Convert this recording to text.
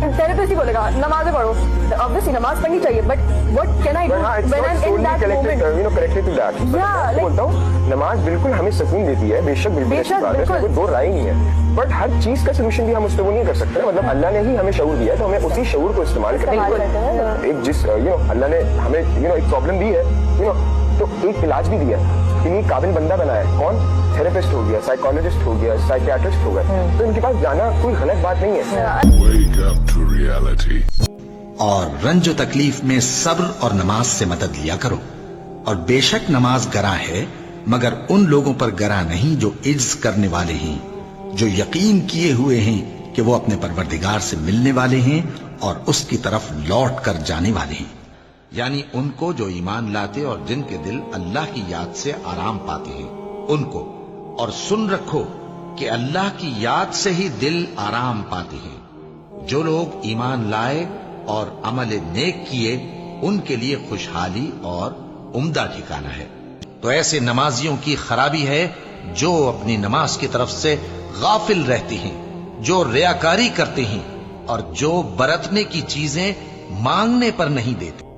Therapist ही बोलेगा नमाज़ें पढ़ो, obviously नमाज पढ़नी चाहिए, but what can I do when I'm in that moment? connected to that. Yeah, बोलता हूँ नमाज बिल्कुल हमें सुकून देती है, बेशक बिल्कुल अच्छी बात है, इसमें कोई दो राय नहीं है, बट हर चीज का सोल्यूशन भी हम उस पर वो नहीं कर सकते। मतलब अल्लाह ने ही हमें शऊर दिया है, तो हमें उसी शऊर को इस्तेमाल करना है। एक जिस अल्लाह ने हमें एक प्रॉब्लम दी है, तो एक इलाज भी दिया है, इन्हीं काबिल बंदा बनाया है। कौन? थेरेपिस्ट हो गया, साइकोलॉजिस्ट हो गया, साइकियाट्रिस्ट हो गया, तो इनके पास जाना कोई गलत बात नहीं है। Wake up to reality. और रंजो तकलीफ में सब्र और नमाज से मदद लिया करो। और बेशक नमाज गरा है, मगर उन लोगों पर गरा नहीं जो इज्ज करने वाले हैं, जो यकीन किए हुए हैं कि वो अपने परवरदिगार से मिलने वाले हैं और उसकी तरफ लौट कर जाने वाले हैं, यानी उनको जो ईमान लाते और जिनके दिल अल्लाह की याद से आराम पाते हैं उनको। और सुन रखो कि अल्लाह की याद से ही दिल आराम पाते हैं। जो लोग ईमान लाए और अमल नेक किए उनके लिए खुशहाली और उम्दा ठिकाना है। तो ऐसे नमाजियों की खराबी है जो अपनी नमाज की तरफ से गाफिल रहते हैं, जो रियाकारी करते हैं और जो बरतने की चीजें मांगने पर नहीं देते।